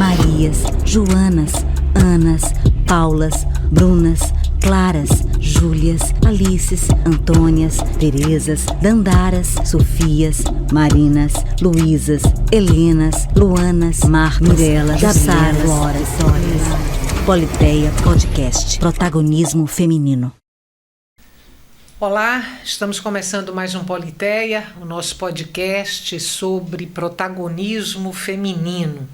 Marias, Joanas, Anas, Paulas, Brunas, Claras, Júlias, Alices, Antônias, Terezas, Dandaras, Sofias, Marinas, Luísas, Helenas, Luanas, Marcos, Mirelas, Saras, Floras, Politeia Podcast. Protagonismo feminino. Olá, estamos começando mais um Politeia, o nosso podcast sobre protagonismo feminino.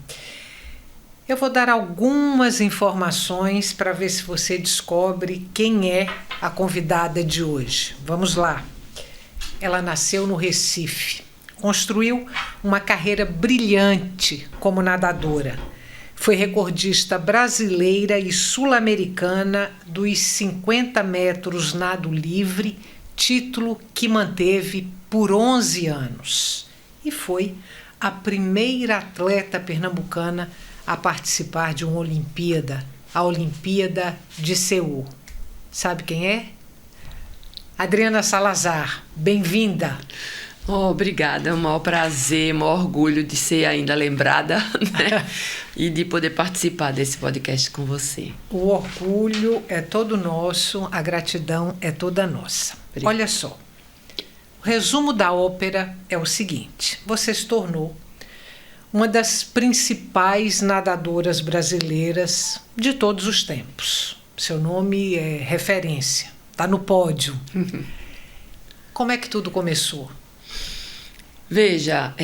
Eu vou dar algumas informações para ver se você descobre quem é a convidada de hoje. Vamos lá. Ela nasceu no Recife, construiu uma carreira brilhante como nadadora. Foi recordista brasileira e sul-americana dos 50 metros nado livre, título que manteve por 11 anos. E foi a primeira atleta pernambucana a participar de uma Olimpíada, a Olimpíada de Seul. Sabe quem é? Adriana Salazar, bem-vinda. Obrigada, é um maior prazer, um maior orgulho de ser ainda lembrada, né? E de poder participar desse podcast com você. O orgulho é todo nosso, a gratidão é toda nossa. Obrigada. Olha só, o resumo da ópera é o seguinte: você se tornou uma das principais nadadoras brasileiras de todos os tempos. Seu nome é referência, está no pódio. Como é que tudo começou? Veja,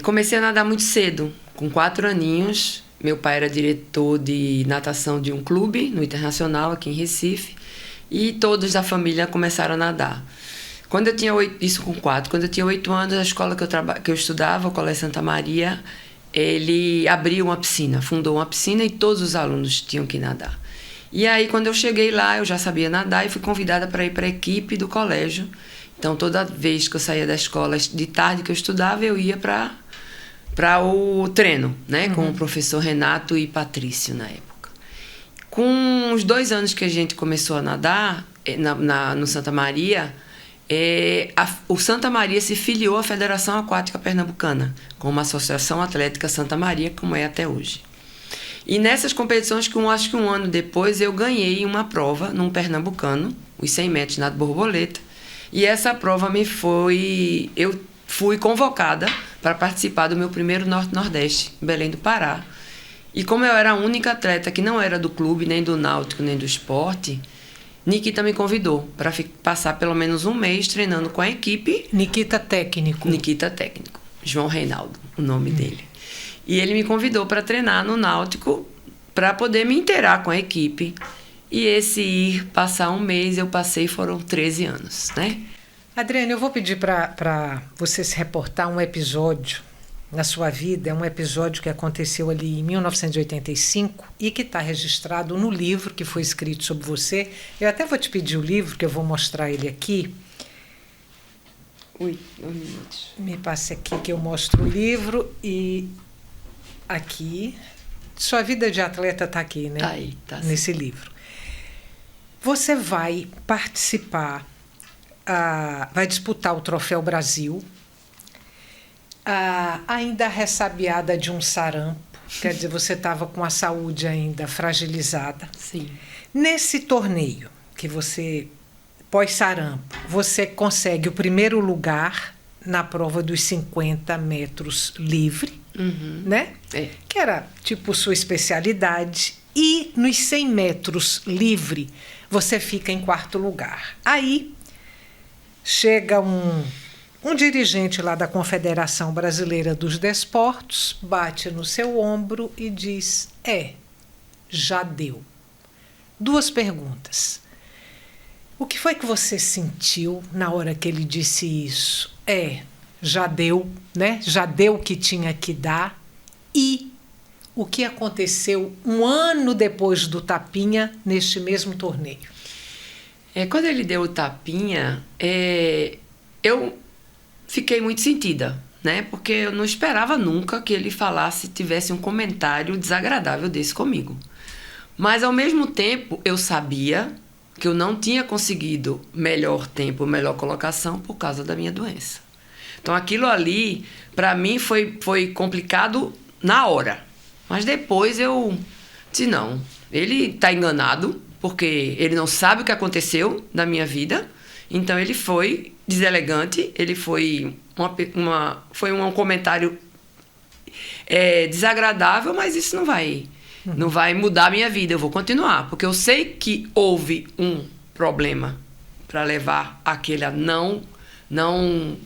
comecei a nadar muito cedo, com 4 aninhos. Meu pai era diretor de natação de um clube no Internacional, aqui em Recife, e todos da família começaram a nadar. Quando eu tinha 8, isso com 4, quando eu tinha 8 anos, a escola que eu estudava, o Colégio Santa Maria, ele abriu uma piscina, fundou uma piscina e todos os alunos tinham que nadar. E aí, quando eu cheguei lá, eu já sabia nadar e fui convidada para ir para a equipe do colégio. Então, toda vez que eu saía da escola, de tarde que eu estudava, eu ia para o treino, né? Com o professor Renato e Patrício, na época. Com uns 2 anos que a gente começou a nadar no Santa Maria, o Santa Maria se filiou à Federação Aquática Pernambucana, com uma associação atlética Santa Maria, como é até hoje. E nessas competições, acho que um ano depois, eu ganhei uma prova num pernambucano, os 100 metros nado borboleta. E essa prova eu fui convocada para participar do meu primeiro Norte-Nordeste, em Belém do Pará. E como eu era a única atleta que não era do clube, nem do náutico, nem do esporte, Nikita me convidou para passar pelo menos um mês treinando com a equipe. Nikita técnico. João Reinaldo, o nome dele. E ele me convidou para treinar no náutico para poder me inteirar com a equipe. E passar um mês, eu passei, foram 13 anos, né? Adriana, eu vou pedir para você se reportar um episódio na sua vida. É um episódio que aconteceu ali em 1985 e que está registrado no livro que foi escrito sobre você. Eu até vou te pedir o livro, que eu vou mostrar ele aqui. Ui, 1 minuto. Me passe aqui que eu mostro o livro e aqui. Sua vida de atleta está aqui, né? Tá aí, tá nesse livro. Você vai participar, vai disputar o Troféu Brasil, ainda ressabiada de um sarampo, quer dizer, você estava com a saúde ainda fragilizada. Sim. Nesse torneio que você, pós-sarampo, você consegue o primeiro lugar na prova dos 50 metros livre, né? Que era tipo sua especialidade. E nos 100 metros livre, você fica em 4º lugar. Aí chega um dirigente lá da Confederação Brasileira dos Desportos, bate no seu ombro e diz: já deu. 2 perguntas. O que foi que você sentiu na hora que ele disse isso? Já deu, né? Já deu o que tinha que dar. E o que aconteceu um ano depois do tapinha neste mesmo torneio? Quando ele deu o tapinha, eu fiquei muito sentida, né? Porque eu não esperava nunca que ele tivesse um comentário desagradável desse comigo. Mas, ao mesmo tempo, eu sabia que eu não tinha conseguido melhor tempo, melhor colocação por causa da minha doença. Então, aquilo ali, para mim, foi complicado na hora. Mas depois eu disse, não, ele está enganado, porque ele não sabe o que aconteceu na minha vida. Então ele foi deselegante, ele foi um comentário desagradável, mas isso não vai mudar a minha vida. Eu vou continuar, porque eu sei que houve um problema para levar aquele a não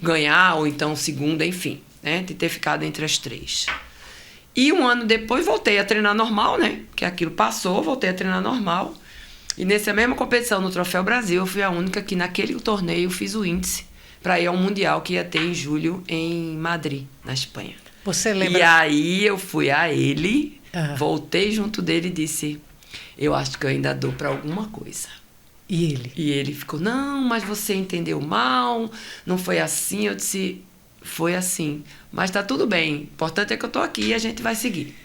ganhar, ou então segunda, enfim, né? De ter ficado entre as 3. E 1 ano depois voltei a treinar normal, né? Que aquilo passou, voltei a treinar normal. E nessa mesma competição, no Troféu Brasil, eu fui a única que naquele torneio fiz o índice para ir ao Mundial que ia ter em julho em Madrid, na Espanha. Você lembra? E aí eu fui a ele, voltei junto dele e disse, eu acho que eu ainda dou para alguma coisa. E ele? E ele ficou, não, mas você entendeu mal, não foi assim. Eu disse, foi assim, mas tá tudo bem, o importante é que eu tô aqui e a gente vai seguir.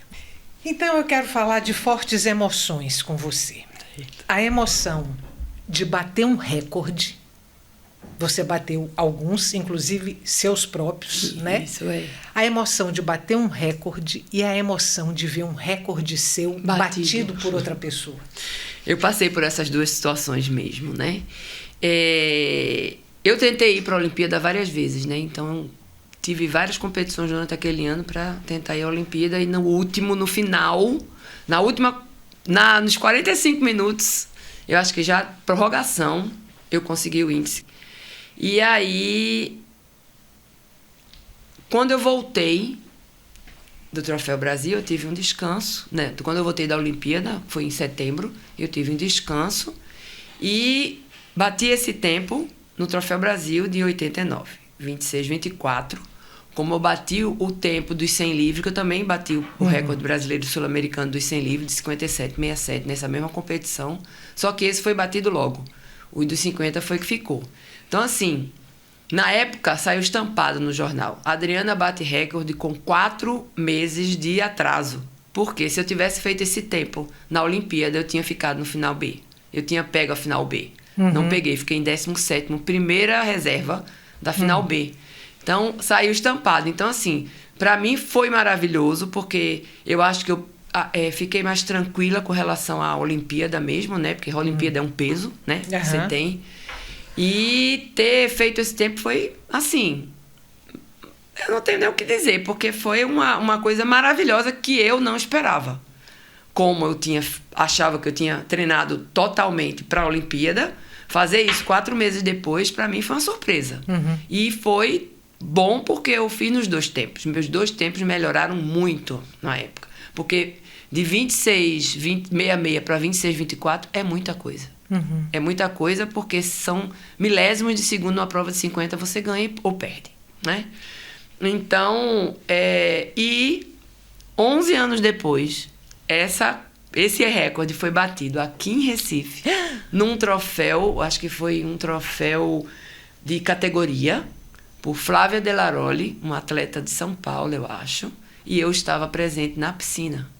Então eu quero falar de fortes emoções com você. A emoção de bater um recorde, você bateu alguns, inclusive seus próprios, né? Isso é. A emoção de bater um recorde e a emoção de ver um recorde seu batido por outra pessoa. Eu passei por essas 2 situações mesmo, né? Eu tentei ir para a Olimpíada várias vezes, né? Então, tive várias competições durante aquele ano para tentar ir à Olimpíada. E no final, nos 45 minutos, eu acho que já prorrogação, eu consegui o índice. E aí, quando eu voltei do Troféu Brasil, eu tive um descanso, né? Quando eu voltei da Olimpíada, foi em setembro, eu tive um descanso e bati esse tempo no Troféu Brasil de 89, 26, 24. Como eu bati o tempo dos 100 livres, que eu também bati o recorde brasileiro sul-americano dos 100 livres de 57,67 nessa mesma competição, só que esse foi batido logo. O dos 50 foi que ficou. Então, assim, na época saiu estampado no jornal, Adriana bate recorde com 4 meses de atraso. Porque se eu tivesse feito esse tempo na Olimpíada, eu tinha ficado no final B. Eu tinha pego a final B. Não peguei, fiquei em 17º, primeira reserva da final B. Então, saiu estampado. Então, assim, para mim foi maravilhoso, porque eu acho que eu fiquei mais tranquila com relação à Olimpíada mesmo, né? Porque a Olimpíada é um peso, né? Que você tem. E ter feito esse tempo foi, assim, eu não tenho nem o que dizer, porque foi uma coisa maravilhosa que eu não esperava. Como eu achava que eu tinha treinado totalmente para a Olimpíada, fazer isso 4 meses depois, para mim foi uma surpresa. E foi bom porque eu fiz nos 2 tempos. Meus 2 tempos melhoraram muito na época. Porque de 66 para 26, 24 é muita coisa. É muita coisa porque são milésimos de segundo numa prova de 50, você ganha ou perde, né? Então, e 11 anos depois, esse recorde foi batido aqui em Recife, num troféu, acho que foi um troféu de categoria, por Flávia Delaroli, uma atleta de São Paulo, eu acho, e eu estava presente na piscina.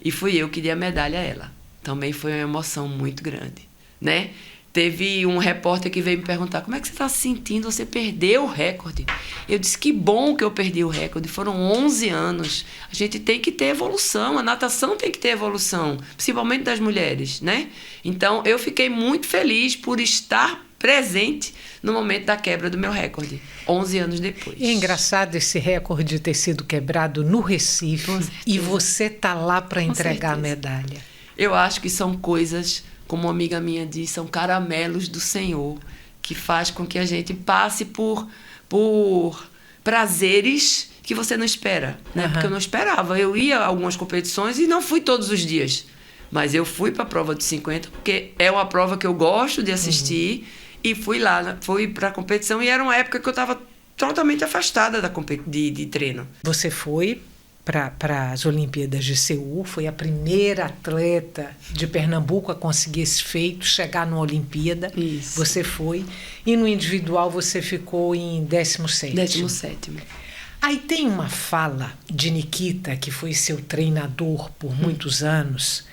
E fui eu que dei a medalha a ela. Também foi uma emoção muito grande, né? Teve um repórter que veio me perguntar, como é que você está se sentindo? Você perdeu o recorde. Eu disse, que bom que eu perdi o recorde. Foram 11 anos. A gente tem que ter evolução, a natação tem que ter evolução, principalmente das mulheres, né? Então, eu fiquei muito feliz por estar presente no momento da quebra do meu recorde, 11 anos depois. É engraçado esse recorde ter sido quebrado no Recife e você tá lá para entregar a medalha. Eu acho que são coisas, como uma amiga minha diz, são caramelos do Senhor, que faz com que a gente passe por prazeres que você não espera, né? Porque eu não esperava. Eu ia a algumas competições e não fui todos os dias. Mas eu fui para a prova de 50, porque é uma prova que eu gosto de assistir, e fui para a competição, e era uma época que eu estava totalmente afastada de treino. Você foi para as Olimpíadas de Seul, foi a primeira atleta de Pernambuco a conseguir esse feito, chegar numa Olimpíada. Isso. Você foi. E no individual você ficou em 17º. 17º. Aí tem uma fala de Nikita, que foi seu treinador por muitos anos.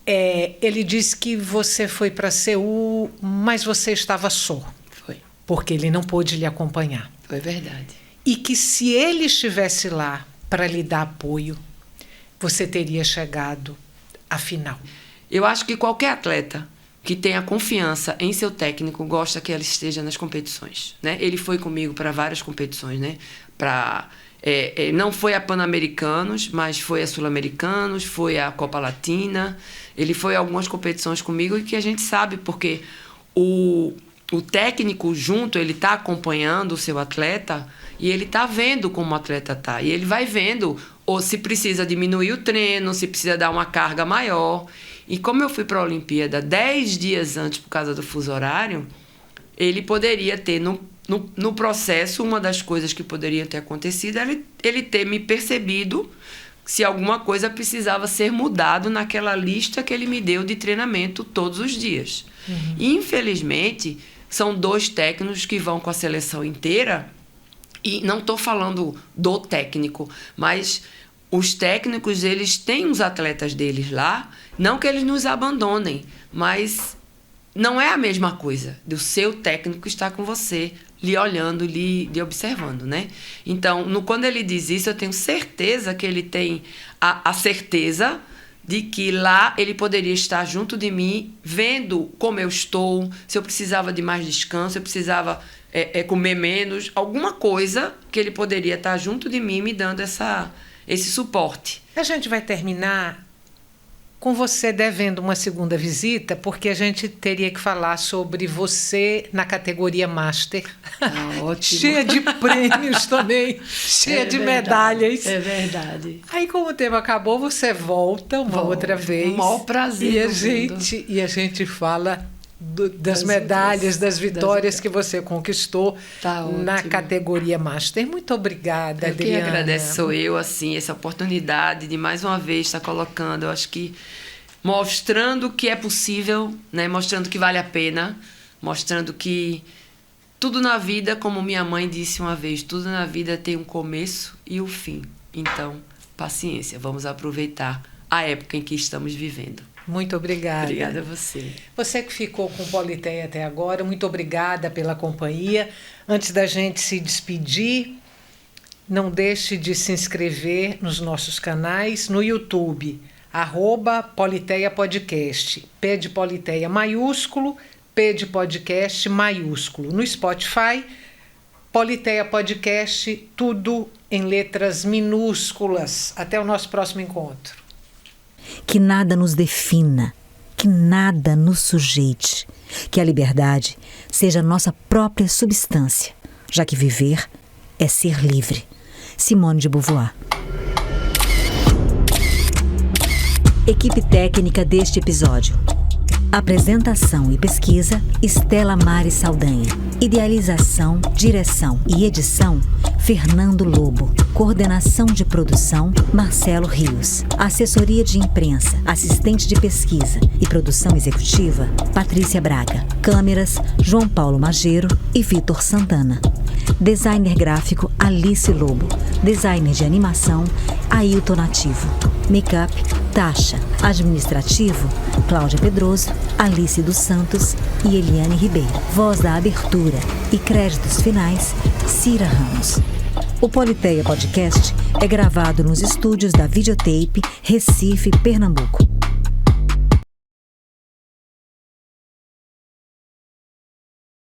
Ele disse que você foi para Seul, mas você estava só. Foi. Porque ele não pôde lhe acompanhar. Foi verdade. E que se ele estivesse lá para lhe dar apoio, você teria chegado à final? Eu acho que qualquer atleta que tenha confiança em seu técnico gosta que ela esteja nas competições, né? Ele foi comigo para várias competições, né? Não foi a Pan-Americanos, mas foi a Sul-Americanos, foi a Copa Latina. Ele foi a algumas competições comigo, e que a gente sabe, porque o técnico junto, ele está acompanhando o seu atleta e ele está vendo como o atleta está. E ele vai vendo ou se precisa diminuir o treino, se precisa dar uma carga maior. E como eu fui para a Olimpíada 10 dias antes por causa do fuso horário, ele poderia ter, no processo, uma das coisas que poderia ter acontecido era ele ter me percebido se alguma coisa precisava ser mudado naquela lista que ele me deu de treinamento todos os dias. Uhum. Infelizmente, são 2 técnicos que vão com a seleção inteira, e não estou falando do técnico, mas os técnicos, eles têm os atletas deles lá, não que eles nos abandonem, mas não é a mesma coisa do seu técnico estar com você, lhe olhando, lhe observando, né? Então, quando ele diz isso, eu tenho certeza que ele tem a certeza de que lá ele poderia estar junto de mim, vendo como eu estou, se eu precisava de mais descanso, se eu precisava comer menos, alguma coisa que ele poderia estar junto de mim me dando esse suporte. A gente vai terminar com você devendo uma segunda visita, porque a gente teria que falar sobre você na categoria Master. Ótimo. Cheia de prêmios também, cheia de medalhas. É verdade. Aí, como o tempo acabou, você volta outra vez. O maior prazer E a gente fala das medalhas, das vitórias que você conquistou na categoria Master. Muito obrigada, Adriana. Quem agradece sou eu, assim, essa oportunidade de mais uma vez estar colocando, eu acho que mostrando que é possível, né? Mostrando que vale a pena, mostrando que tudo na vida, como minha mãe disse uma vez, tudo na vida tem um começo e um fim. Então, paciência, vamos aproveitar a época em que estamos vivendo. Muito obrigada. Obrigada a você. Você que ficou com o Politeia até agora, muito obrigada pela companhia. Antes da gente se despedir, não deixe de se inscrever nos nossos canais no YouTube, @Politeia Podcast, P de Politeia maiúsculo, P de podcast maiúsculo. No Spotify, Politeia Podcast, tudo em letras minúsculas. Até o nosso próximo encontro. Que nada nos defina, que nada nos sujeite, que a liberdade seja nossa própria substância, já que viver é ser livre. Simone de Beauvoir. Equipe técnica deste episódio: apresentação e pesquisa, Estela Mari Saldanha. Idealização, direção e edição, Fernando Lobo. Coordenação de produção, Marcelo Rios. Assessoria de imprensa, assistente de pesquisa e produção executiva, Patrícia Braga. Câmeras, João Paulo Mageiro e Vitor Santana. Designer gráfico, Alice Lobo. Designer de animação, Ailton Nativo. Make-up, Tasha. Administrativo, Cláudia Pedroso, Alice dos Santos e Eliane Ribeiro. Voz da abertura e créditos finais, Cira Ramos. O Politeia Podcast é gravado nos estúdios da Videotape, Recife, Pernambuco.